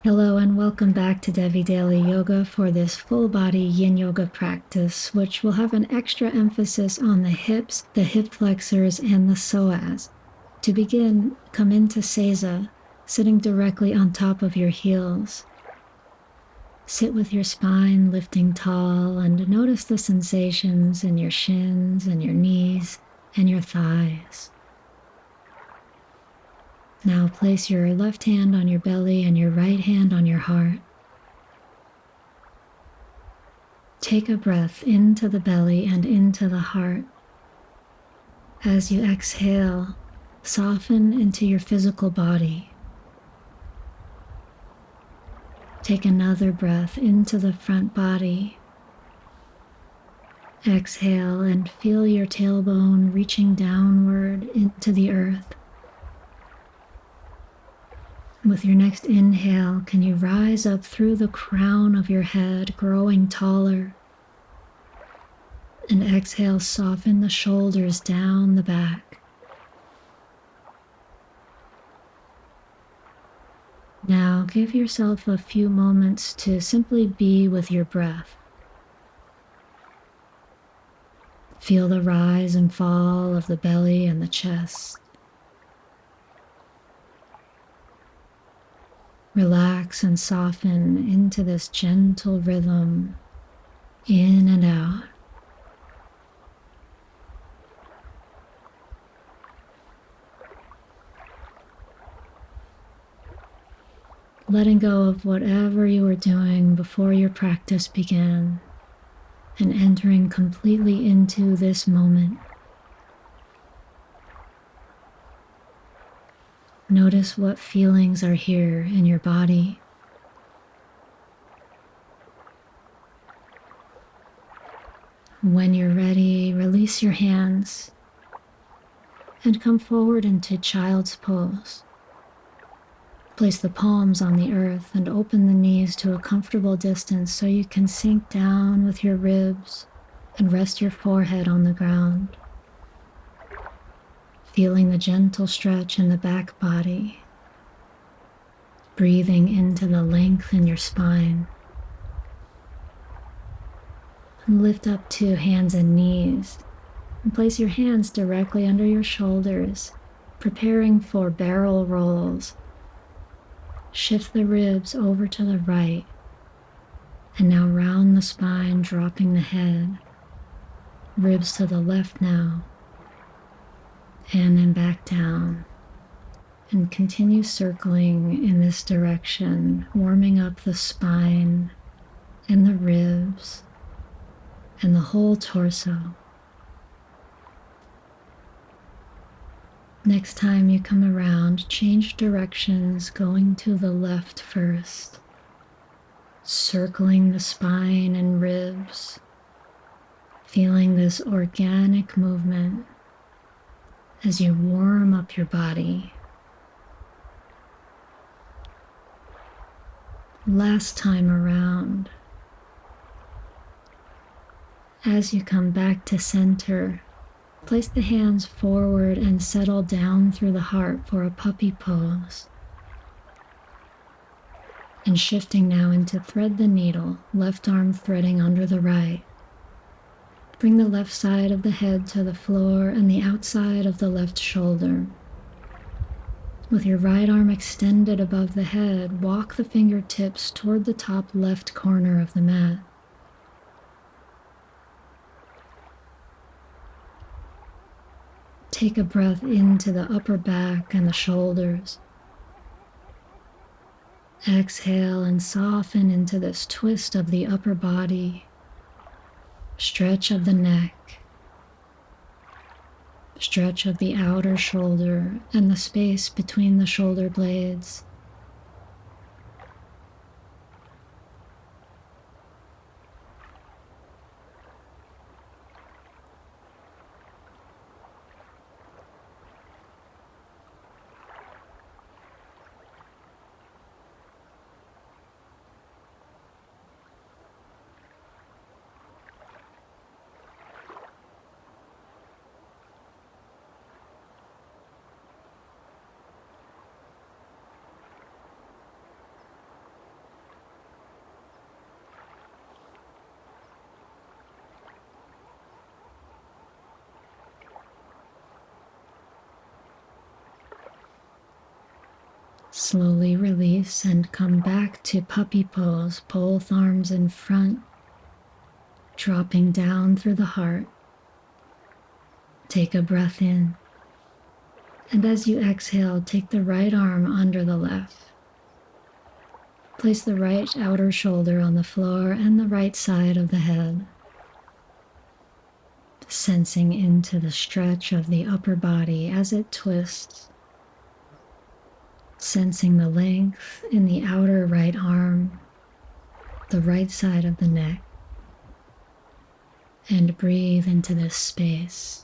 Hello and welcome back to Devi Daily Yoga for this full body yin yoga practice, which will have an extra emphasis on the hips, the hip flexors, and the psoas. To begin, come into sesa, sitting directly on top of your heels. Sit with your spine lifting tall and notice the sensations in your shins and your knees and your thighs. Now place your left hand on your belly and your right hand on your heart. Take a breath into the belly and into the heart. As you exhale, soften into your physical body. Take another breath into the front body. Exhale and feel your tailbone reaching downward into the earth. With your next inhale, can you rise up through the crown of your head, growing taller? And exhale, soften the shoulders down the back. Now give yourself a few moments to simply be with your breath. Feel the rise and fall of the belly and the chest. Relax and soften into this gentle rhythm, in and out. Letting go of whatever you were doing before your practice began and entering completely into this moment. Notice what feelings are here in your body. When you're ready, release your hands and come forward into child's pose. Place the palms on the earth and open the knees to a comfortable distance so you can sink down with your ribs and rest your forehead on the ground. Feeling the gentle stretch in the back body. Breathing into the length in your spine. And lift up to hands and knees. And place your hands directly under your shoulders, preparing for barrel rolls. Shift the ribs over to the right, and now round the spine, dropping the head. Ribs to the left now, and then back down. And continue circling in this direction, warming up the spine and the ribs and the whole torso. Next time you come around, change directions, going to the left first, circling the spine and ribs, feeling this organic movement as you warm up your body. Last time around, as you come back to center, place the hands forward and settle down through the heart for a puppy pose. And shifting now into thread the needle, left arm threading under the right. Bring the left side of the head to the floor and the outside of the left shoulder. With your right arm extended above the head, walk the fingertips toward the top left corner of the mat. Take a breath into the upper back and the shoulders. Exhale and soften into this twist of the upper body, stretch of the neck, stretch of the outer shoulder and the space between the shoulder blades. Slowly release and come back to puppy pose, both arms in front, dropping down through the heart. Take a breath in. And as you exhale, take the right arm under the left. Place the right outer shoulder on the floor and the right side of the head. Sensing into the stretch of the upper body as it twists. Sensing the length in the outer right arm, the right side of the neck. And breathe into this space.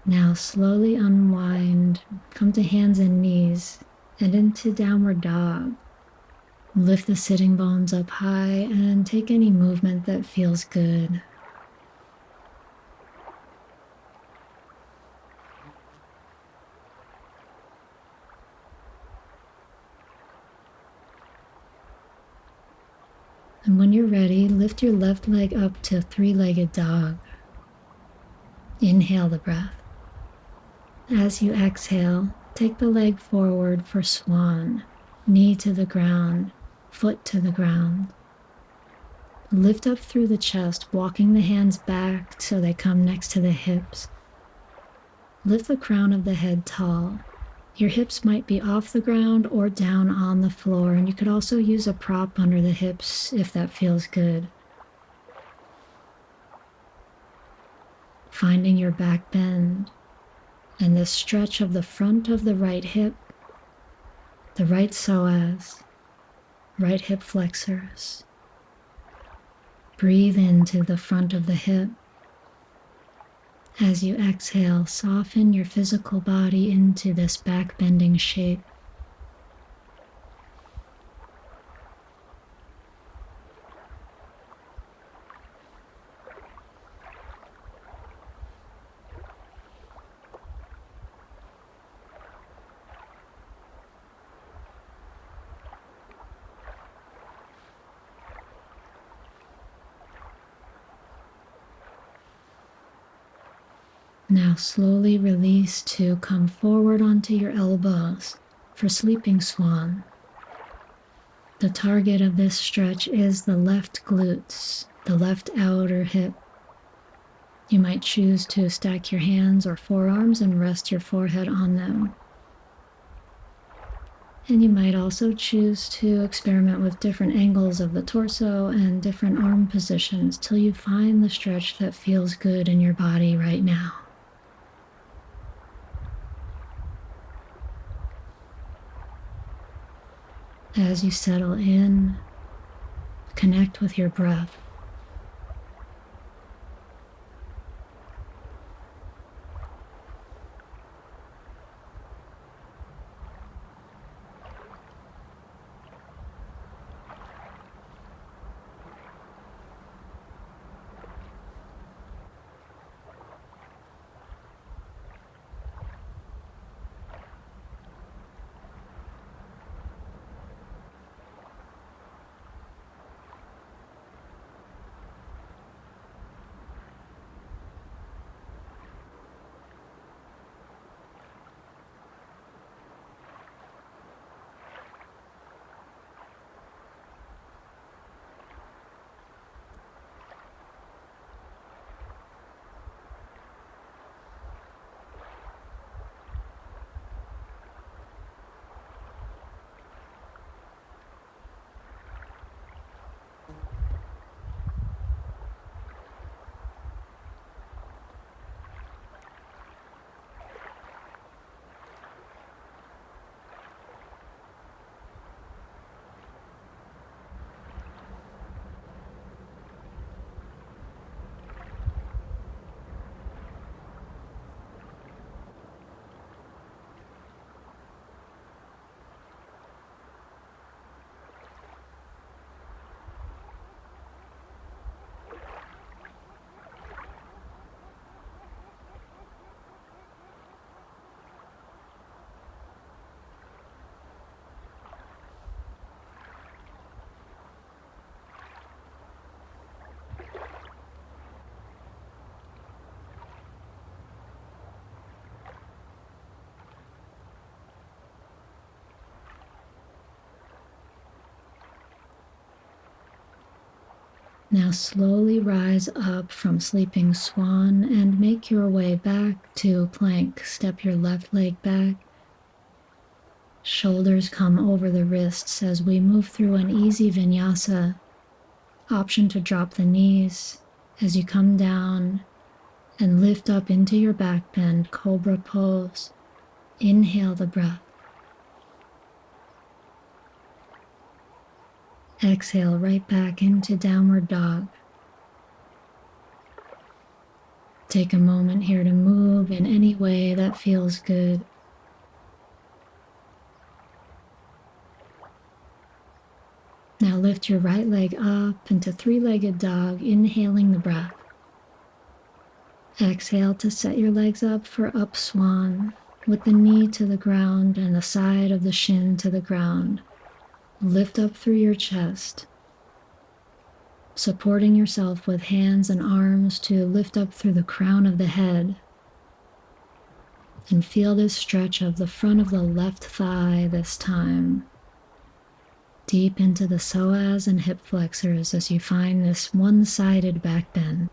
Now slowly unwind, come to hands and knees and into downward dog. Lift the sitting bones up high and take any movement that feels good. And when you're ready, lift your left leg up to three-legged dog. Inhale the breath. As you exhale, take the leg forward for swan, knee to the ground, foot to the ground. Lift up through the chest, walking the hands back so they come next to the hips. Lift the crown of the head tall. Your hips might be off the ground or down on the floor, and you could also use a prop under the hips if that feels good. Finding your back bend and the stretch of the front of the right hip, the right psoas, right hip flexors. Breathe into the front of the hip. As you exhale, soften your physical body into this back bending shape. Now slowly release to come forward onto your elbows for sleeping swan. The target of this stretch is the left glutes, the left outer hip. You might choose to stack your hands or forearms and rest your forehead on them. And you might also choose to experiment with different angles of the torso and different arm positions till you find the stretch that feels good in your body right now. As you settle in, connect with your breath. Now slowly rise up from sleeping swan and make your way back to plank. Step your left leg back. Shoulders come over the wrists as we move through an easy vinyasa. Option to drop the knees as you come down and lift up into your back bend, cobra pose. Inhale the breath. Exhale right back into downward dog. Take a moment here to move in any way that feels good. Now lift your right leg up into three-legged dog, inhaling the breath. Exhale to set your legs up for up swan with the knee to the ground and the side of the shin to the ground. Lift up through your chest, supporting yourself with hands and arms to lift up through the crown of the head. And feel this stretch of the front of the left thigh this time. Deep into the psoas and hip flexors as you find this one-sided back bend.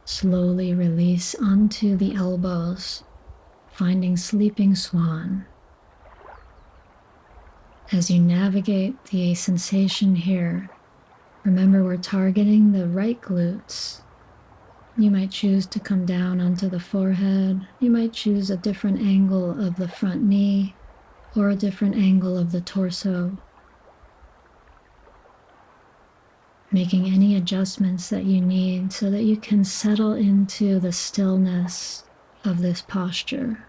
Slowly release onto the elbows, finding sleeping swan. As you navigate the sensation here, remember we're targeting the right glutes. You might choose to come down onto the forehead. You might choose a different angle of the front knee or a different angle of the torso. Making any adjustments that you need so that you can settle into the stillness of this posture.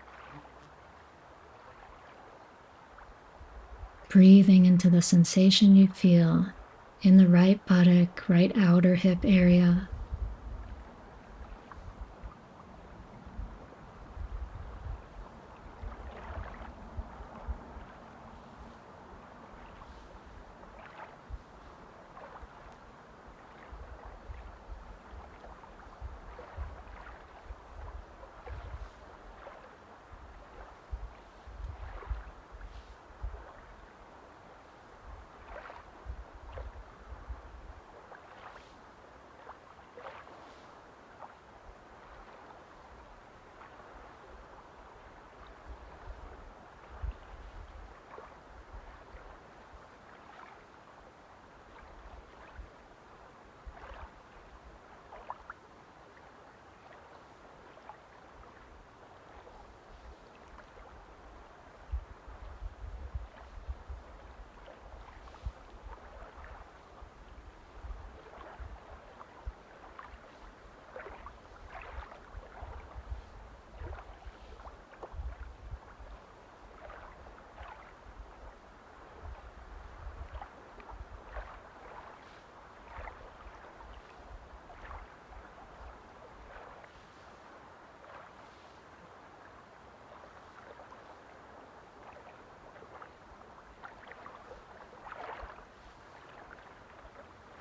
Breathing into the sensation you feel in the right buttock, right outer hip area.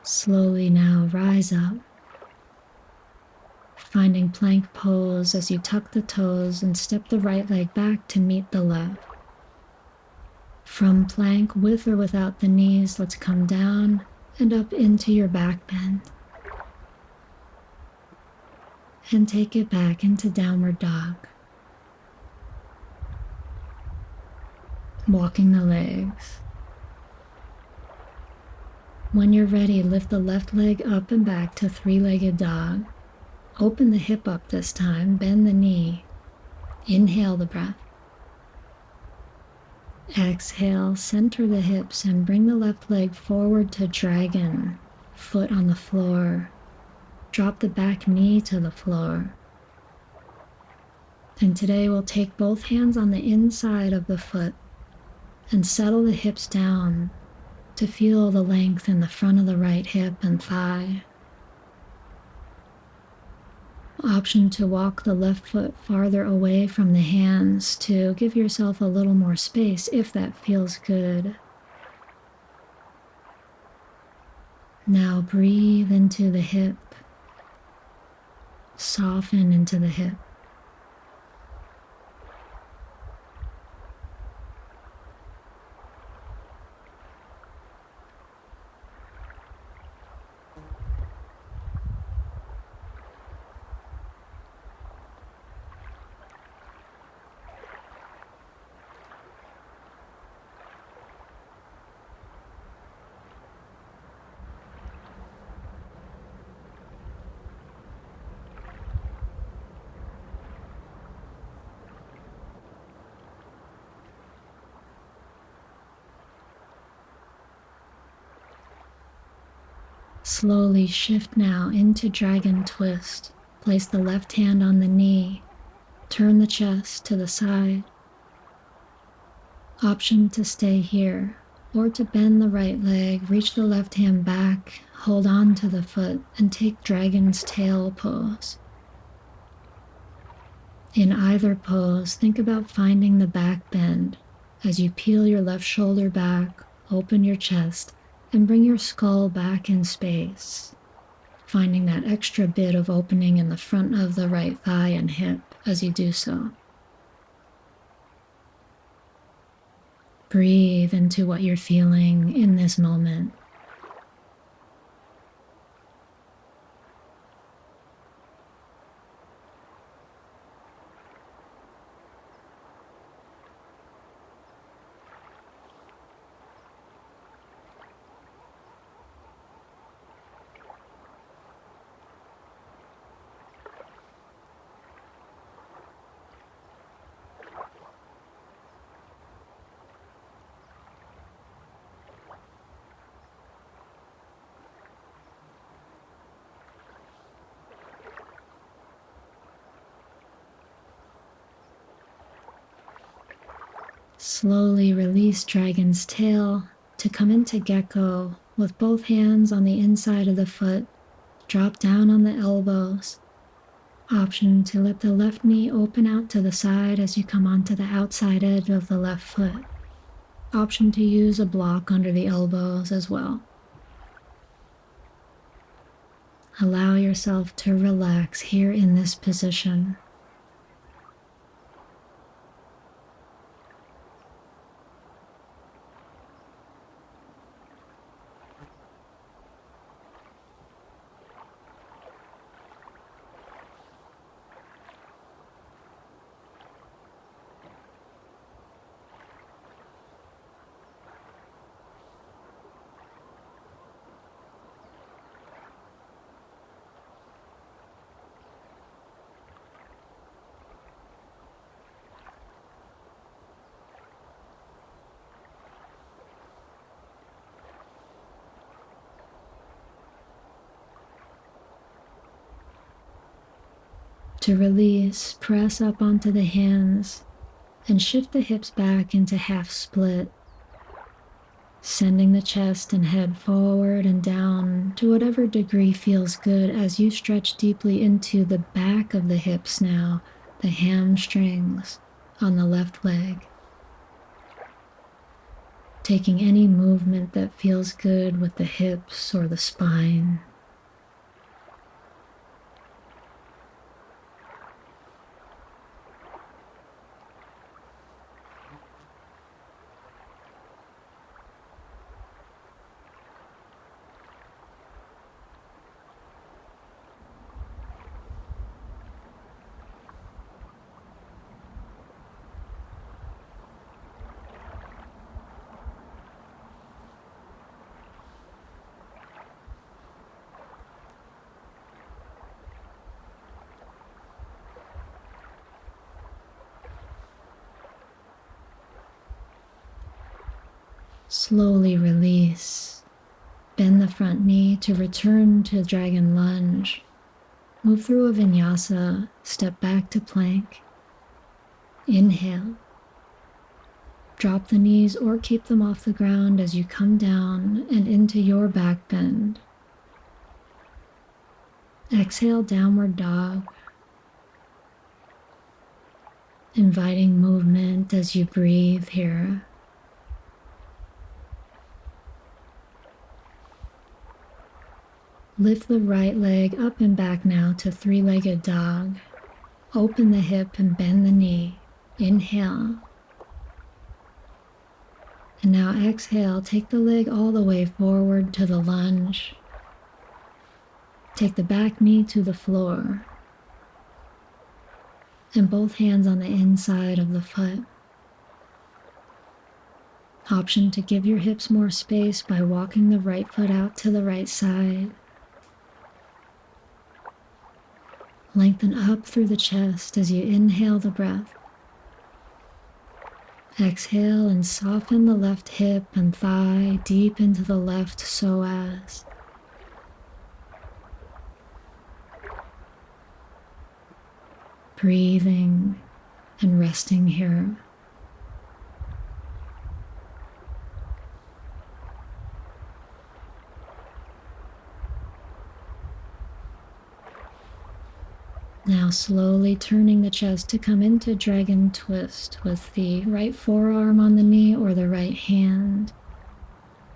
Slowly now rise up, finding plank pose as you tuck the toes and step the right leg back to meet the left. From plank, with or without the knees, let's come down and up into your back bend. And take it back into downward dog. Walking the legs. When you're ready, lift the left leg up and back to three-legged dog. Open the hip up this time, bend the knee. Inhale the breath. Exhale, center the hips and bring the left leg forward to dragon. foot on the floor. Drop the back knee to the floor. And today we'll take both hands on the inside of the foot and settle the hips down to feel the length in the front of the right hip and thigh. Option to walk the left foot farther away from the hands to give yourself a little more space if that feels good. Now breathe into the hip. Soften into the hip. Slowly shift now into dragon twist. Place the left hand on the knee. Turn the chest to the side. Option to stay here or to bend the right leg, reach the left hand back, hold on to the foot, and take dragon's tail pose. In either pose, think about finding the back bend as you peel your left shoulder back, open your chest, and bring your skull back in space, finding that extra bit of opening in the front of the right thigh and hip as you do so. Breathe into what you're feeling in this moment. Slowly release dragon's tail to come into gecko with both hands on the inside of the foot. Drop down on the elbows. Option to let the left knee open out to the side as you come onto the outside edge of the left foot. Option to use a block under the elbows as well. Allow yourself to relax here in this position. To release, press up onto the hands and shift the hips back into half split, sending the chest and head forward and down to whatever degree feels good as you stretch deeply into the back of the hips now, the hamstrings on the left leg. Taking any movement that feels good with the hips or the spine. Slowly release, Bend the front knee to return to dragon lunge. Move through a vinyasa, step back to plank. Inhale. Drop the knees or keep them off the ground as you come down and into your back bend. Exhale, downward dog. Inviting movement as you breathe here. Lift the right leg up and back now to three-legged dog. Open the hip and bend the knee. Inhale. And now exhale, take the leg all the way forward to the lunge. Take the back knee to the floor. And both hands on the inside of the foot. Option to give your hips more space by walking the right foot out to the right side. Lengthen up through the chest as you inhale the breath. Exhale and soften the left hip and thigh deep into the left psoas. Breathing and resting here. Now slowly turning the chest to come into dragon twist with the right forearm on the knee or the right hand.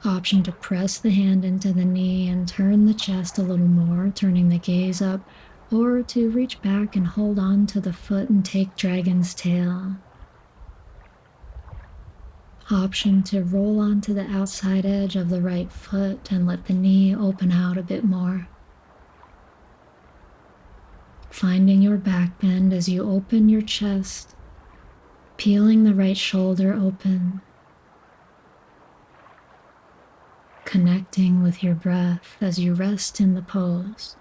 Option to press the hand into the knee and turn the chest a little more, turning the gaze up, or to reach back and hold on to the foot and take dragon's tail. Option to roll onto the outside edge of the right foot and let the knee open out a bit more. Finding your back bend as you open your chest, peeling the right shoulder open, connecting with your breath as you rest in the pose.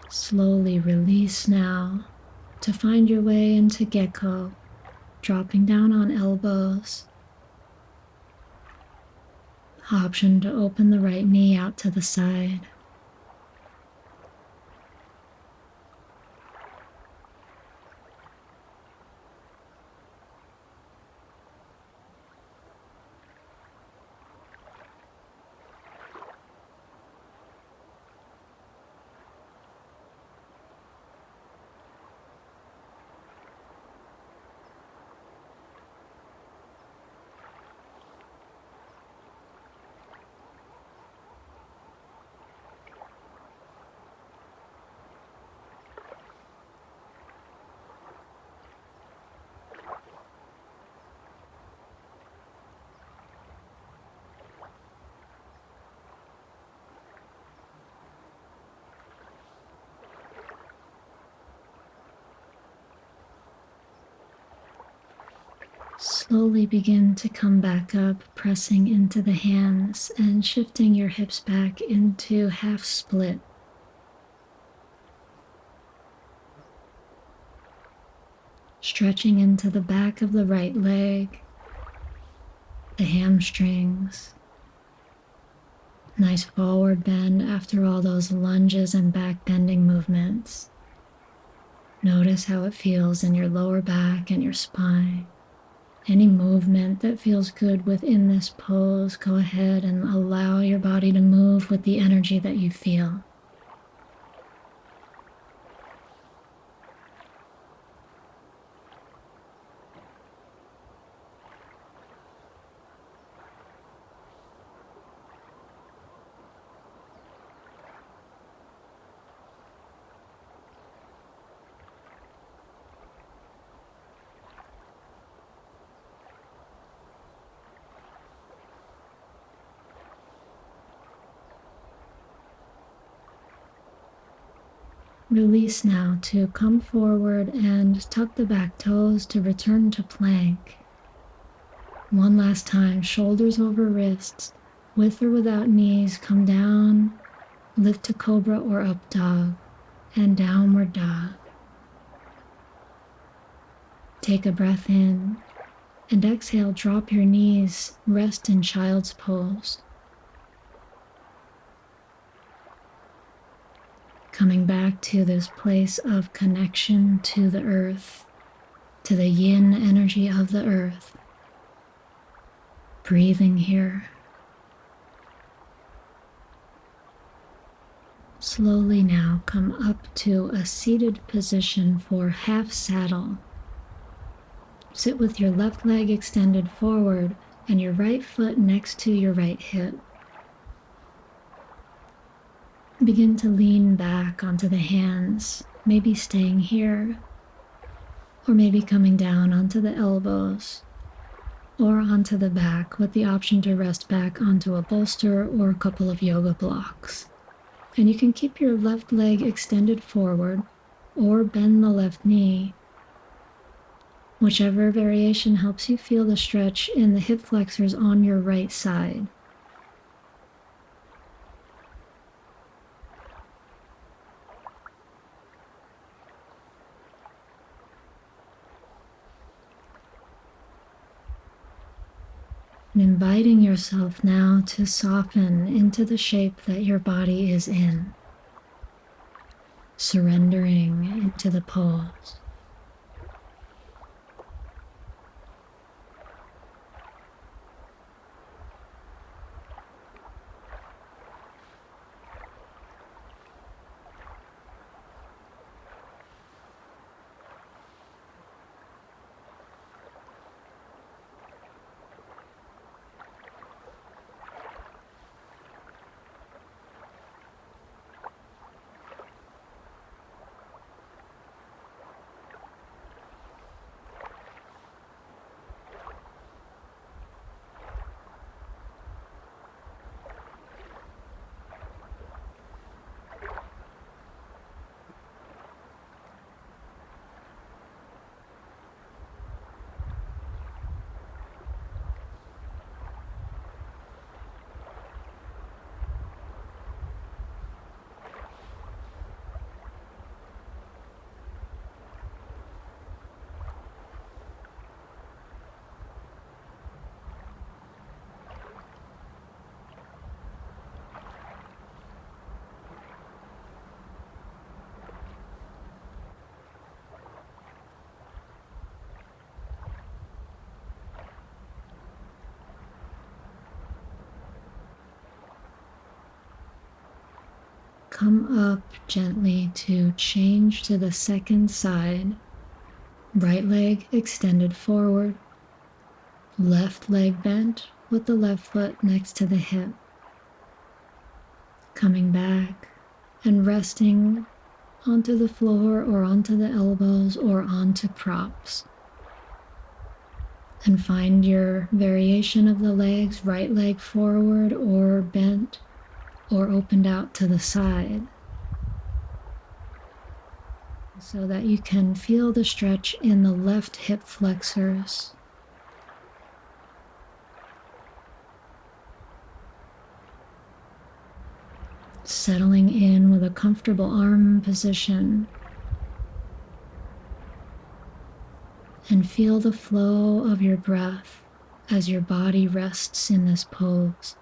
Slowly release now to find your way into gecko, dropping down on elbows. Option to open the right knee out to the side. Slowly begin to come back up, pressing into the hands and shifting your hips back into half split. Stretching into the back of the right leg, the hamstrings. Nice forward bend after all those lunges and back bending movements. Notice how it feels in your lower back and your spine. Any movement that feels good within this pose, go ahead and allow your body to move with the energy that you feel. Release now to come forward and tuck the back toes to return to plank. One last time, shoulders over wrists, with or without knees, come down, lift to cobra or up dog, and downward dog. Take a breath in, and exhale, drop your knees, rest in child's pose. Coming back to this place of connection to the earth, to the yin energy of the earth. Breathing here. Slowly now come up to a seated position for half saddle. Sit with your left leg extended forward and your right foot next to your right hip. Begin to lean back onto the hands, maybe staying here, or maybe coming down onto the elbows, or onto the back with the option to rest back onto a bolster or a couple of yoga blocks. And you can keep your left leg extended forward or bend the left knee. Whichever variation helps you feel the stretch in the hip flexors on your right side. And inviting yourself now to soften into the shape that your body is in. Surrendering into the pose. Come up gently to change to the second side. Right leg extended forward. Left leg bent with the left foot next to the hip. Coming back and resting onto the floor or onto the elbows or onto props. And find your variation of the legs, right leg forward or bent or opened out to the side, so that you can feel the stretch in the left hip flexors. Settling in with a comfortable arm position. And feel the flow of your breath as your body rests in this pose.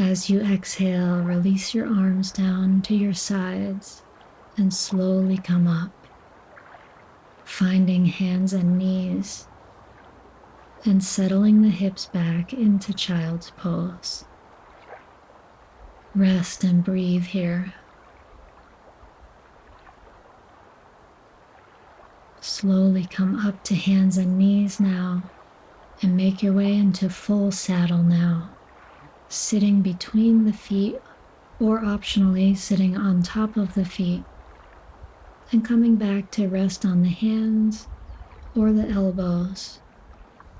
As you exhale, release your arms down to your sides and slowly come up, finding hands and knees and settling the hips back into child's pose. Rest and breathe here. Slowly come up to hands and knees now and make your way into full saddle now, sitting between the feet or optionally sitting on top of the feet and coming back to rest on the hands or the elbows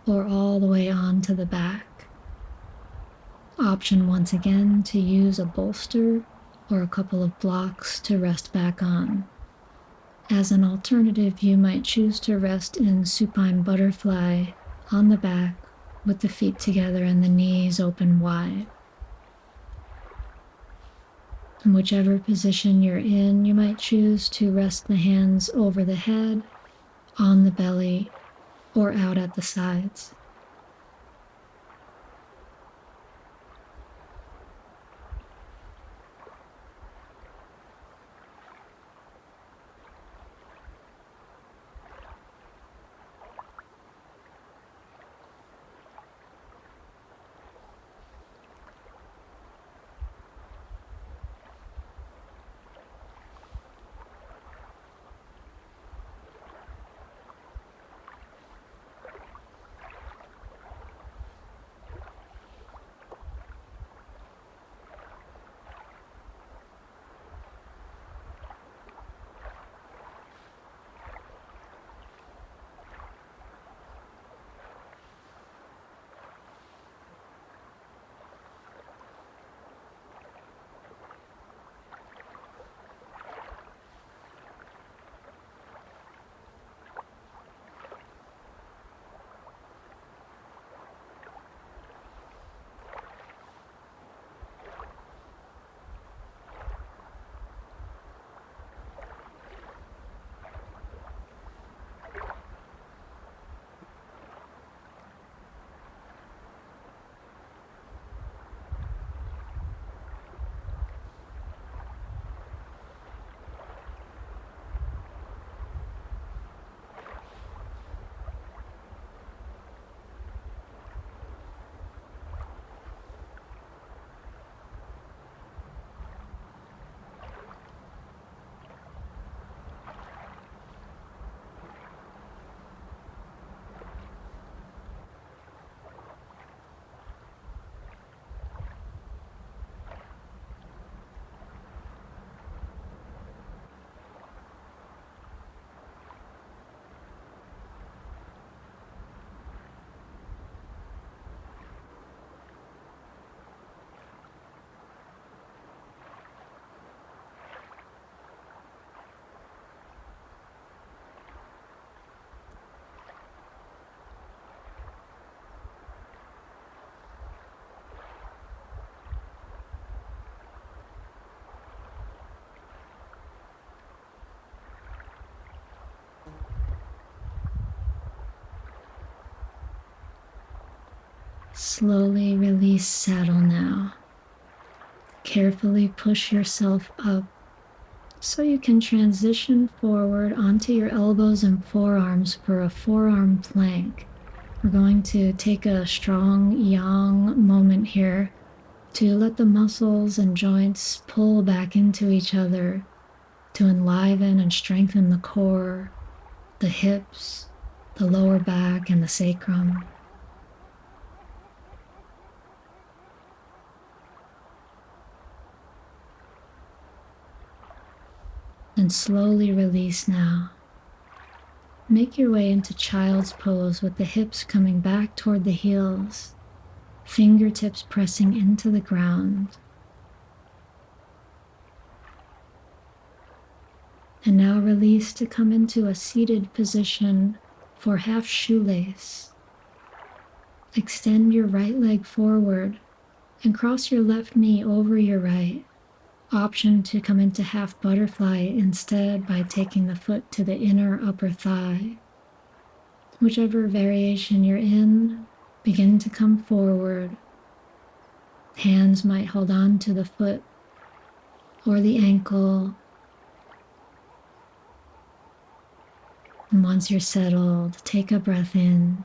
or all the way on to the back. Option once again to use a bolster or a couple of blocks to rest back on. As an alternative, you might choose to rest in supine butterfly on the back with the feet together and the knees open wide. In whichever position you're in, you might choose to rest the hands over the head, on the belly, or out at the sides. Slowly release saddle now. Carefully push yourself up so you can transition forward onto your elbows and forearms for a forearm plank. We're going to take a strong yang moment here to let the muscles and joints pull back into each other to enliven and strengthen the core, the hips, the lower back, and the sacrum. And slowly release now. Make your way into child's pose with the hips coming back toward the heels, fingertips pressing into the ground. And now release to come into a seated position for half shoelace. Extend your right leg forward and cross your left knee over your right. Option to come into half butterfly instead by taking the foot to the inner upper thigh. Whichever variation you're in, begin to come forward. Hands might hold on to the foot or the ankle. And once you're settled, take a breath in.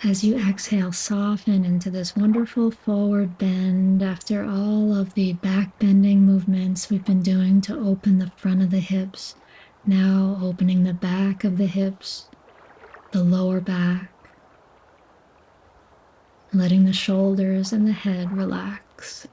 As you exhale, soften into this wonderful forward bend after all of the back bending movements we've been doing to open the front of the hips. Now opening the back of the hips, the lower back, letting the shoulders and the head relax.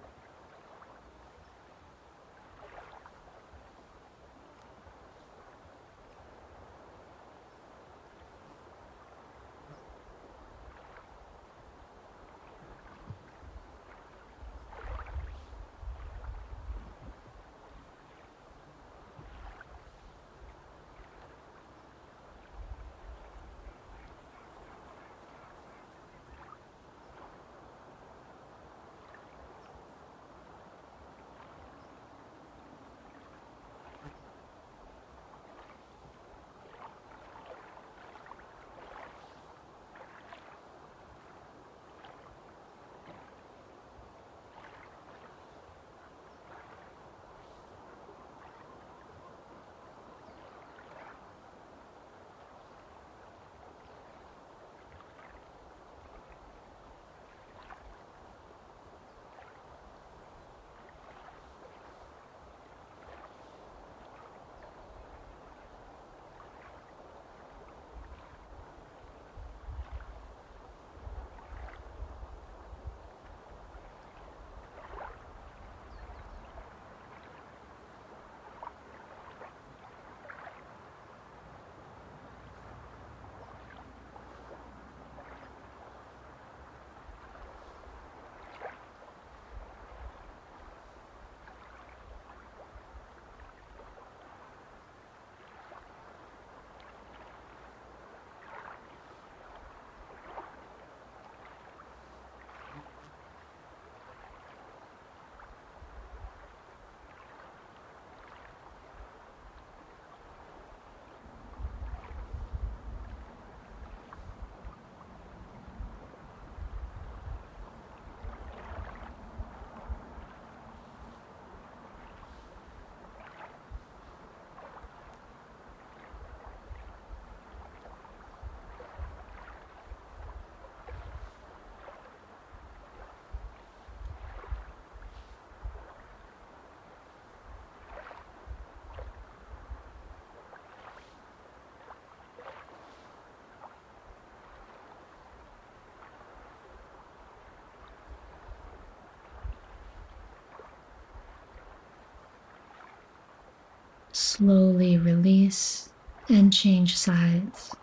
Slowly release and change sides.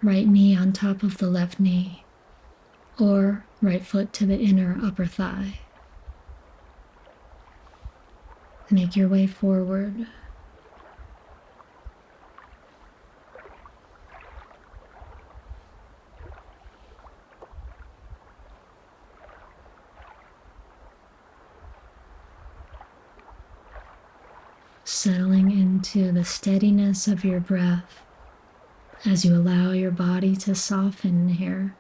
Right knee on top of the left knee, or right foot to the inner upper thigh. Make your way forward. Settling into the steadiness of your breath as you allow your body to soften here.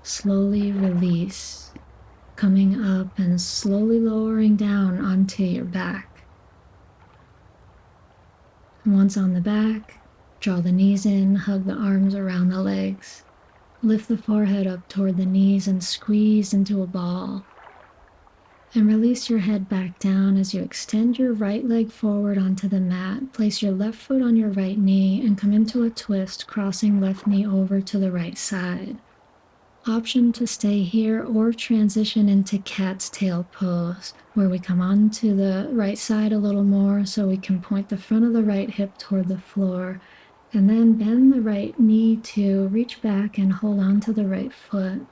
Slowly release, coming up and slowly lowering down onto your back. Once on the back, draw the knees in, hug the arms around the legs. Lift the forehead up toward the knees and squeeze into a ball. And release your head back down as you extend your right leg forward onto the mat. Place your left foot on your right knee and come into a twist, crossing left knee over to the right side. Option to stay here or transition into cat's tail pose, where we come onto the right side a little more so we can point the front of the right hip toward the floor, and then bend the right knee to reach back and hold on to the right foot.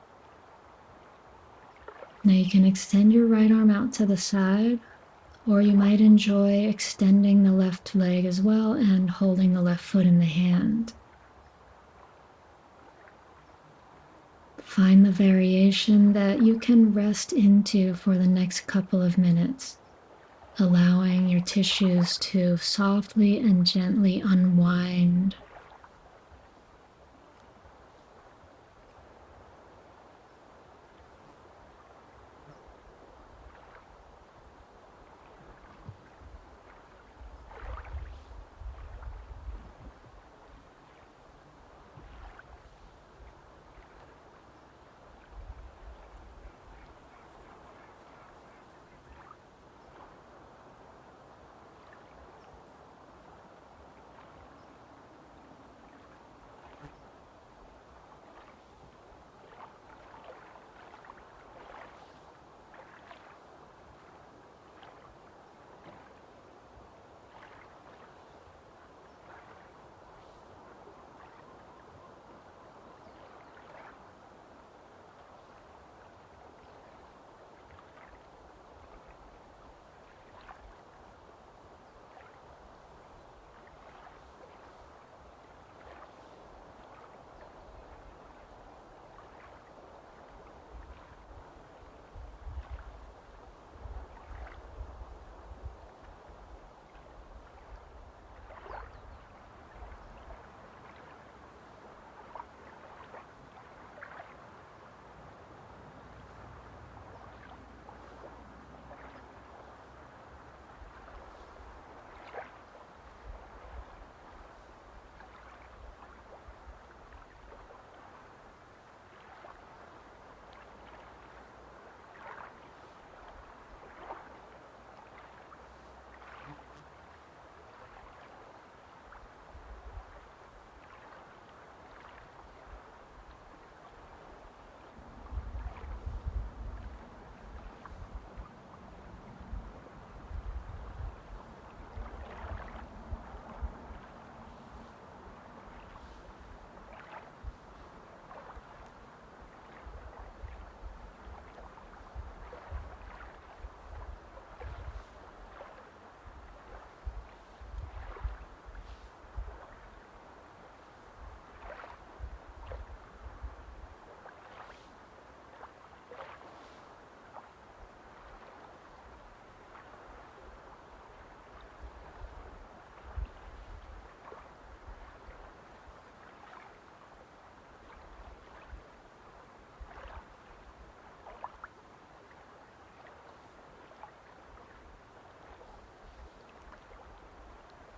Now you can extend your right arm out to the side, or you might enjoy extending the left leg as well and holding the left foot in the hand. Find the variation that you can rest into for the next couple of minutes, allowing your tissues to softly and gently unwind.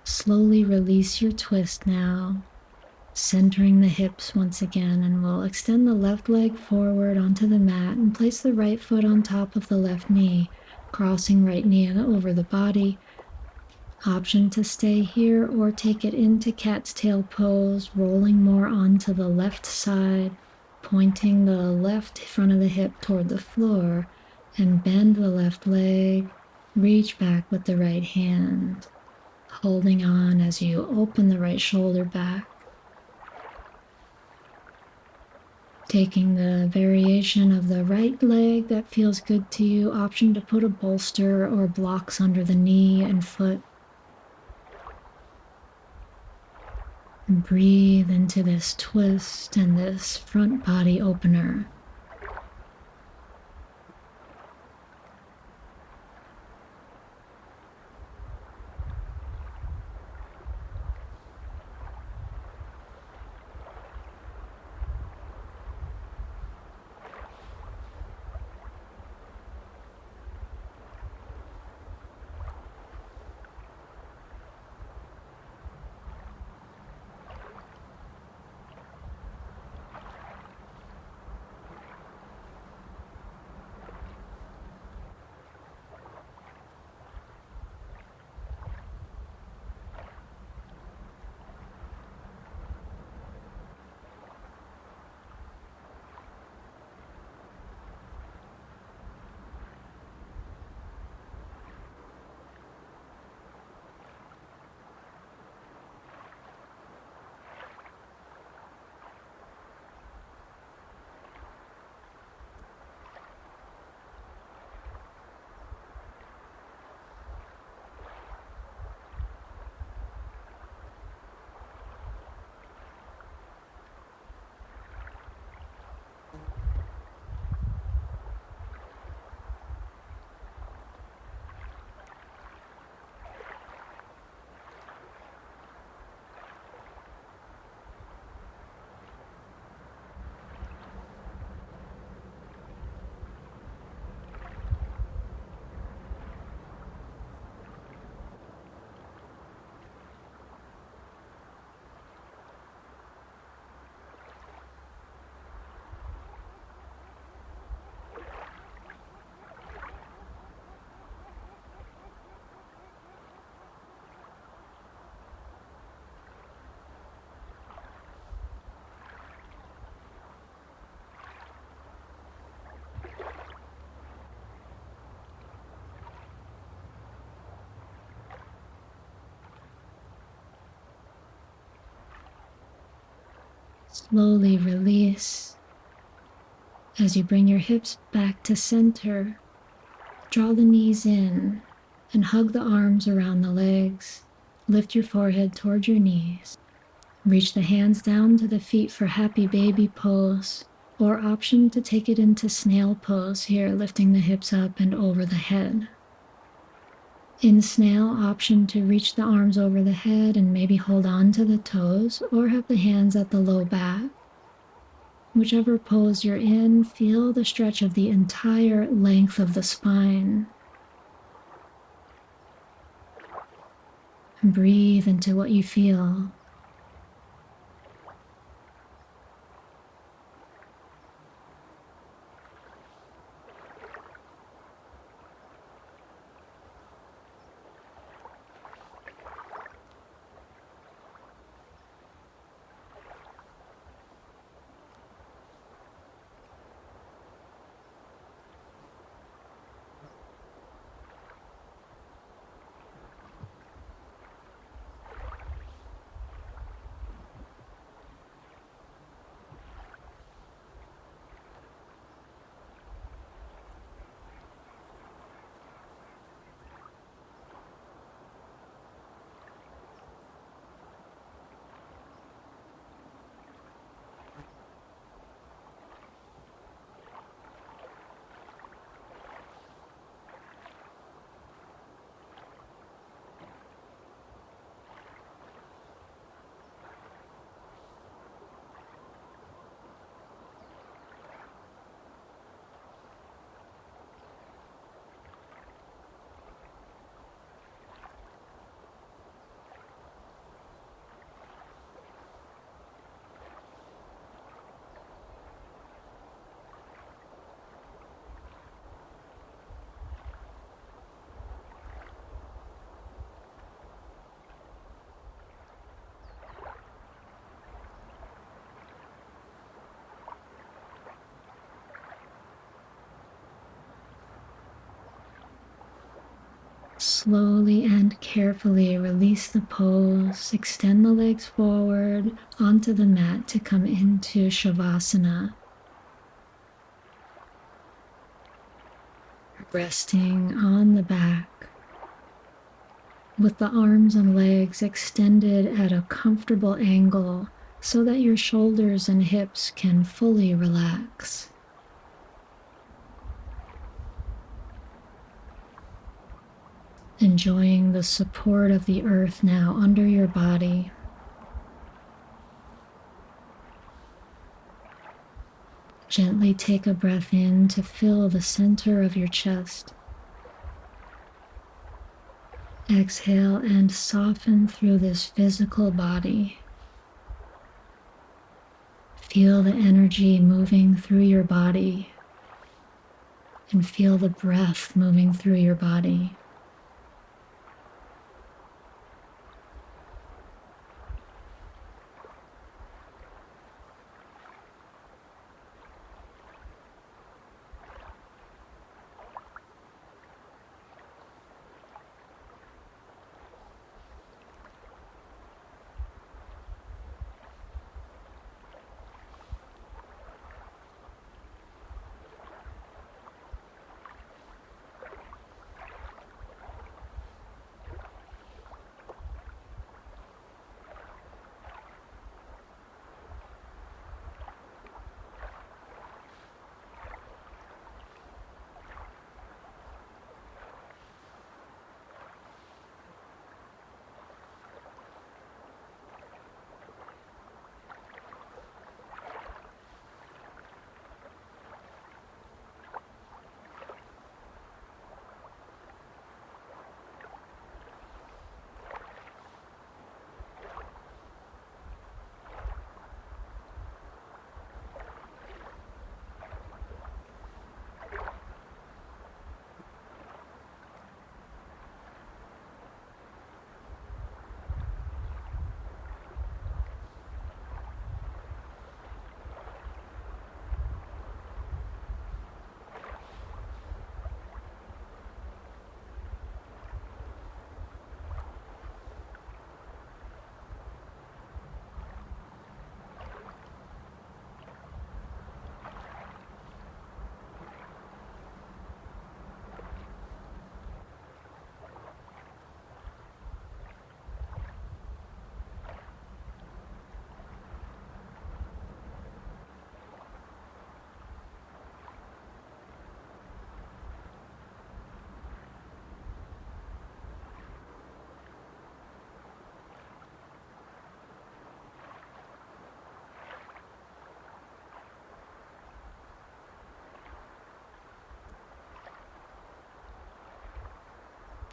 Slowly release your twist now, centering the hips once again, and we'll extend the left leg forward onto the mat and place the right foot on top of the left knee, crossing right knee over the body. Option to stay here or take it into cat's tail pose, rolling more onto the left side, pointing the left front of the hip toward the floor, and bend the left leg, reach back with the right hand, holding on as you open the right shoulder back. Taking the variation of the right leg that feels good to you, option to put a bolster or blocks under the knee and foot. And breathe into this twist and this front body opener. Slowly release. As you bring your hips back to center, draw the knees in and hug the arms around the legs. Lift your forehead toward your knees. Reach the hands down to the feet for happy baby pose, or option to take it into snail pose here, lifting the hips up and over the head. In snail, option to reach the arms over the head and maybe hold on to the toes, or have the hands at the low back. Whichever pose you're in, feel the stretch of the entire length of the spine. And breathe into what you feel. Slowly and carefully release the pose. Extend the legs forward onto the mat to come into Savasana. Resting on the back with the arms and legs extended at a comfortable angle so that your shoulders and hips can fully relax. Enjoying the support of the earth now under your body. Gently take a breath in to fill the center of your chest. Exhale and soften through this physical body. Feel the energy moving through your body and feel the breath moving through your body.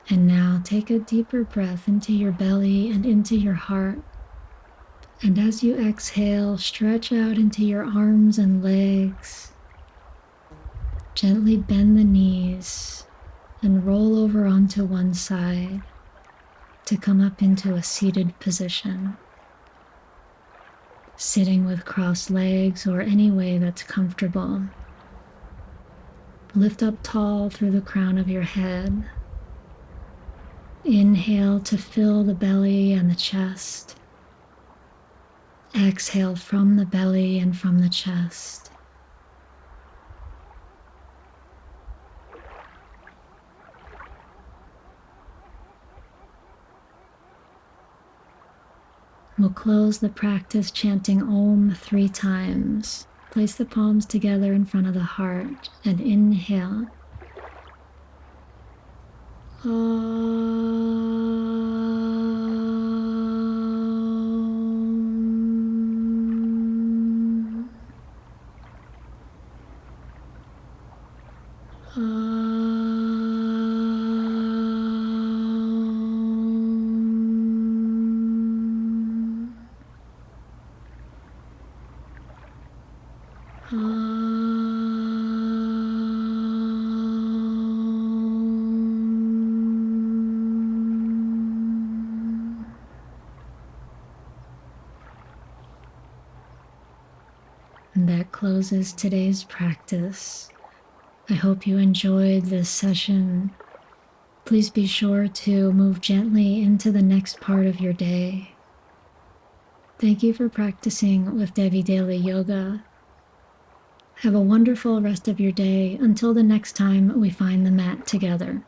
And now take a deeper breath into your belly and into your heart. And as you exhale, stretch out into your arms and legs. Gently bend the knees and roll over onto one side to come up into a seated position. Sitting with crossed legs or any way that's comfortable. Lift up tall through the crown of your head. Inhale to fill the belly and the chest. Exhale from the belly and from the chest. We'll close the practice chanting Om 3 times. Place the palms together in front of the heart and inhale. And that closes today's practice. I hope you enjoyed this session. Please be sure to move gently into the next part of your day. Thank you for practicing with Devi Daily Yoga. Have a wonderful rest of your day until the next time we find the mat together.